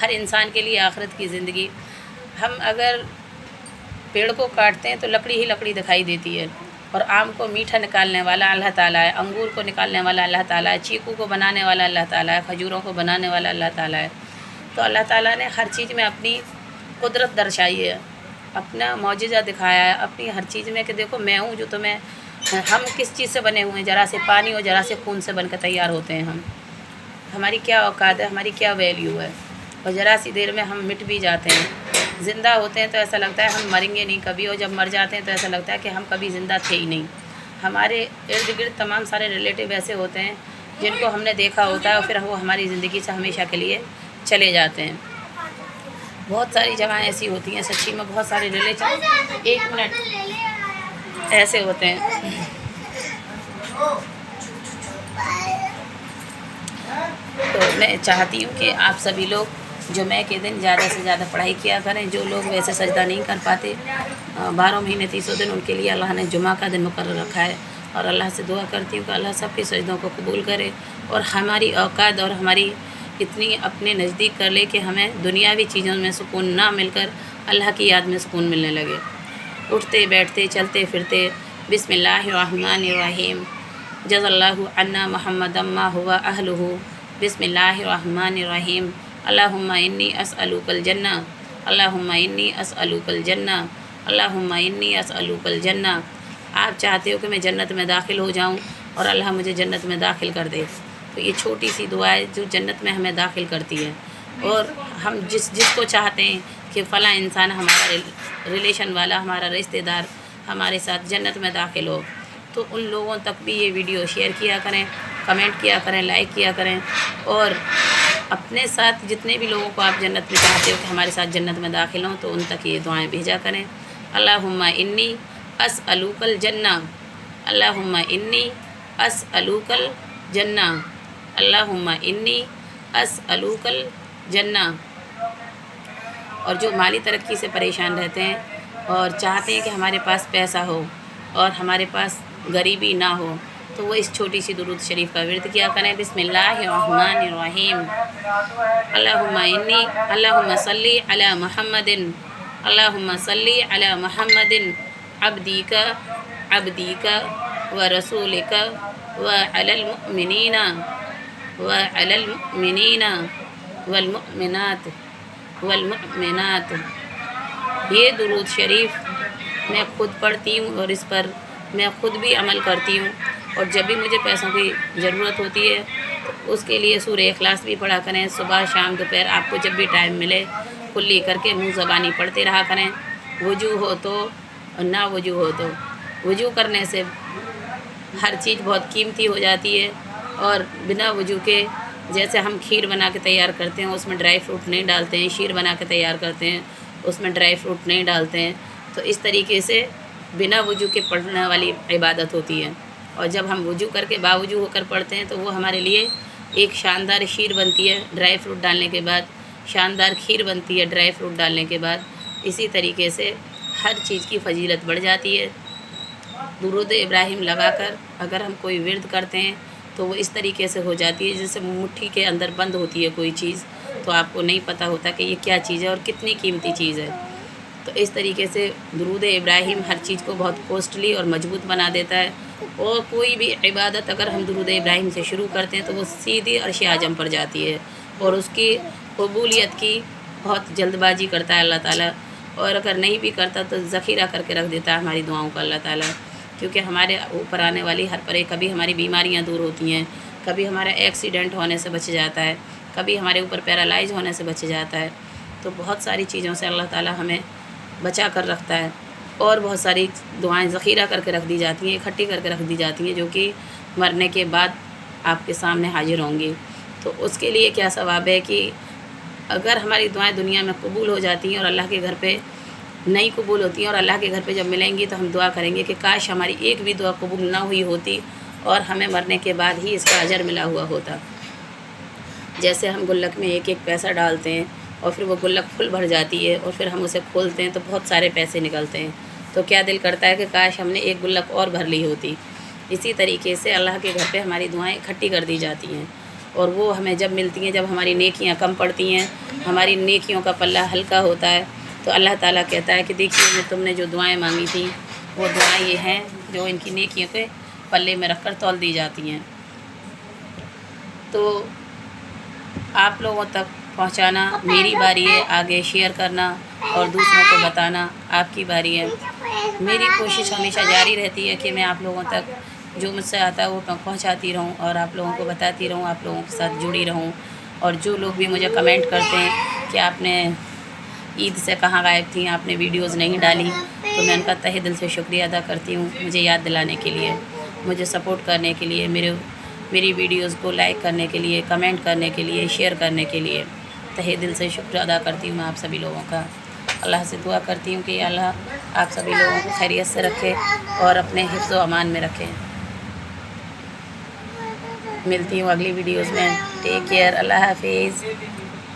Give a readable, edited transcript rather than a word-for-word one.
ہر انسان کے لیے آخرت کی زندگی۔ ہم اگر پیڑ کو کاٹتے ہیں تو لکڑی ہی لکڑی دکھائی دیتی ہے، اور آم کو میٹھا نکالنے والا اللہ تعالیٰ ہے، انگور کو نکالنے والا اللہ تعالیٰ ہے، چیکو کو بنانے والا اللہ تعالیٰ ہے، کھجوروں کو بنانے والا اللہ تعالیٰ ہے۔ تو اللہ تعالیٰ نے ہر چیز میں اپنی قدرت درشائی ہے، اپنا معجزہ دکھایا ہے اپنی ہر چیز میں، کہ دیکھو میں ہوں جو تمہیں، ہم کس چیز سے بنے ہوئے ہیں، ذرا سے پانی اور ذرا سے خون سے بن کر تیار ہوتے ہیں ہم، ہماری کیا اوقات ہے، ہماری کیا ویلیو ہے، اور ذرا سی دیر میں ہم مٹ بھی جاتے ہیں۔ زندہ ہوتے ہیں تو ایسا لگتا ہے ہم مریں گے نہیں کبھی، اور جب مر جاتے ہیں تو ایسا لگتا ہے کہ ہم کبھی زندہ تھے ہی نہیں۔ ہمارے ارد گرد تمام سارے ریلیٹیو ایسے ہوتے ہیں جن کو ہم نے دیکھا ہوتا ہے، اور پھر وہ ہماری زندگی سے ہمیشہ کے لیے چلے جاتے ہیں۔ بہت ساری جگہیں ایسی ہوتی ہیں سچی میں، بہت سارے ریلیشن، ایک منٹ، ایسے ہوتے ہیں۔ تو میں چاہتی ہوں کہ آپ سبھی لوگ جمعہ کے دن زیادہ سے زیادہ پڑھائی کیا کریں۔ جو لوگ ویسے سجدہ نہیں کر پاتے 12 مہینے 30 دن، ان کے لیے اللہ نے جمعہ کا دن مقرر رکھا ہے، اور اللہ سے دعا کرتی ہوں کہ اللہ سب کے سجدوں کو قبول کرے، اور ہماری اوقات اور ہماری اتنی اپنے نزدیک کر لے کہ ہمیں دنیاوی چیزوں میں سکون نہ مل کر اللہ کی یاد میں سکون ملنے لگے۔ اٹھتے بیٹھتے چلتے پھرتے بسم اللہ الرحمن الرحیم، جزا اللہ عنا محمد ما ہوا اہلہ، بسم اللہ الرحمن الرحیم، اللہم انی اسألوک الجنہ، اللہم انی اسألوک الجنہ، اللہم انی اسألوک الجنہ۔ آپ چاہتے ہو کہ میں جنت میں داخل ہو جاؤں اور اللہ مجھے جنت میں داخل کر دے، تو یہ چھوٹی سی دعا ہے جو جنت میں ہمیں داخل کرتی ہے۔ اور ہم جس کو چاہتے ہیں کہ فلاں انسان ہمارا ریلیشن والا، ہمارا رشتہ دار ہمارے ساتھ جنت میں داخل ہو، تو ان لوگوں تک بھی یہ ویڈیو شیئر کیا کریں، کمنٹ کیا کریں، لائک کیا کریں، اور اپنے ساتھ جتنے بھی لوگوں کو آپ جنت میں چاہتے ہو کہ ہمارے ساتھ جنت میں داخل ہوں، تو ان تک یہ دعائیں بھیجا کریں۔ اللہم انی اسألوک الجنہ، اللہم انی اسألوک الجنہ، اللہم انی اسألوک الجنہ۔ اور جو مالی ترقی سے پریشان رہتے ہیں اور چاہتے ہیں کہ ہمارے پاس پیسہ ہو اور ہمارے پاس غریبی نہ ہو، تو وہ اس چھوٹی سی درود شریف کا ورد کیا کریں۔ بسم اللہ الرحمن الرحیم، اللہم صلی علی محمد، اللہم صلی علی محمد عبدیک و رسولک وعلی المؤمنین والمؤمنات۔ یہ درود شریف میں خود پڑھتی ہوں اور اس پر میں خود بھی عمل کرتی ہوں، اور جب بھی مجھے پیسوں کی ضرورت ہوتی ہے تو اس کے لیے سورہ اخلاص بھی پڑھا کریں، صبح شام دوپہر آپ کو جب بھی ٹائم ملے کلی کر کے منہ زبانی پڑھتے رہا کریں، وضو ہو تو اور نہ وضو ہو تو۔ وضو کرنے سے ہر چیز بہت قیمتی ہو جاتی ہے، اور بنا وضو کے جیسے ہم کھیر بنا کے تیار کرتے ہیں اس میں ڈرائی فروٹ نہیں ڈالتے ہیں، شیر بنا کے تیار کرتے ہیں اس میں ڈرائی فروٹ نہیں ڈالتے ہیں، تو اس طریقے سے بنا وضو کے پڑھنے والی عبادت ہوتی ہے، اور جب ہم وضو کر کے باوضو ہو کر پڑھتے ہیں تو وہ ہمارے لیے ایک شاندار شیر بنتی ہے ڈرائی فروٹ ڈالنے کے بعد، شاندار کھیر بنتی ہے ڈرائی فروٹ ڈالنے کے بعد۔ اسی طریقے سے ہر چیز کی فضیلت بڑھ جاتی ہے۔ درود ابراہیم لگا کر اگر ہم کوئی ورد کرتے ہیں تو وہ اس طریقے سے ہو جاتی ہے جیسے مٹھی کے اندر بند ہوتی ہے کوئی چیز، تو آپ کو نہیں پتہ ہوتا کہ یہ کیا چیز ہے اور کتنی قیمتی چیز ہے۔ تو اس طریقے سے درود ابراہیم ہر چیز کو بہت کوسٹلی اور مضبوط بنا دیتا ہے، اور کوئی بھی عبادت اگر ہم درود ابراہیم سے شروع کرتے ہیں تو وہ سیدھی عرش اعظم پر جاتی ہے، اور اس کی قبولیت کی بہت جلد بازی کرتا ہے اللہ تعالیٰ، اور اگر نہیں بھی کرتا تو ذخیرہ کر کے رکھ دیتا ہے ہماری دعاؤں کا اللہ تعالیٰ، کیونکہ ہمارے اوپر آنے والی ہر پرے، کبھی ہماری بیماریاں دور ہوتی ہیں، کبھی ہمارا ایکسیڈنٹ ہونے سے بچ جاتا ہے، کبھی ہمارے اوپر پیرالائز ہونے سے بچ جاتا ہے، تو بہت ساری چیزوں سے اللہ تعالیٰ ہمیں بچا کر رکھتا ہے، اور بہت ساری دعائیں ذخیرہ کر کے رکھ دی جاتی ہیں، اکٹھی کر کے رکھ دی جاتی ہیں، جو کہ مرنے کے بعد آپ کے سامنے حاضر ہوں گی۔ تو اس کے لیے کیا ثواب ہے کہ اگر ہماری دعائیں دنیا میں قبول ہو جاتی ہیں اور اللہ کے گھر پہ نہیں قبول ہوتی ہیں، اور اللہ کے گھر پہ جب ملیں گی تو ہم دعا کریں گے کہ کاش ہماری ایک بھی دعا قبول نہ ہوئی ہوتی اور ہمیں مرنے کے بعد ہی اس کا اجر ملا ہوا ہوتا۔ جیسے ہم گلک میں ایک ایک پیسہ ڈالتے ہیں اور پھر وہ گلک پھل بھر جاتی ہے، اور پھر ہم اسے کھولتے ہیں تو بہت سارے پیسے نکلتے ہیں، تو کیا دل کرتا ہے کہ کاش ہم نے ایک گلک اور بھر لی ہوتی۔ اسی طریقے سے اللہ کے گھر پہ ہماری دعائیں اکٹھی کر دی جاتی ہیں، اور وہ ہمیں جب ملتی ہیں، جب ہماری نیکیاں کم پڑتی ہیں، ہماری نیکیوں کا پلہ ہلکا ہوتا ہے، تو اللہ تعالیٰ کہتا ہے کہ دیکھیے تم نے جو دعائیں مانگی تھیں وہ دعائیں یہ ہیں جو ان کی نیکیوں کے پلے میں رکھ کر تول دی جاتی ہیں۔ تو آپ لوگوں تک پہنچانا میری باری ہے، آگے شیئر کرنا اور دوسروں کو بتانا آپ کی باری ہے۔ میری کوشش ہمیشہ جاری رہتی ہے کہ میں آپ لوگوں تک جو مجھ سے آتا ہے وہ پہنچاتی رہوں اور آپ لوگوں کو بتاتی رہوں، آپ لوگوں کے ساتھ جڑی رہوں۔ اور جو لوگ بھی مجھے کمنٹ کرتے ہیں کہ آپ نے عید سے کہاں غائب تھیں، آپ نے ویڈیوز نہیں ڈالی، تو میں ان کا تہہ دل سے شکریہ ادا کرتی ہوں مجھے یاد دلانے کے لیے، مجھے سپورٹ کرنے کے لیے، میری ویڈیوز کو لائک کرنے کے لیے، کمنٹ کرنے کے لیے، شیئر کرنے کے لیے تہہ دل سے شکر ادا کرتی ہوں میں آپ سبھی لوگوں کا۔ اللہ سے دعا کرتی ہوں کہ یا اللہ آپ سبھی لوگوں کو خیریت سے رکھے اور اپنے حفظ و امان میں رکھے۔ ملتی ہوں اگلی ویڈیوز میں، ٹیک کیئر، اللہ حافظ۔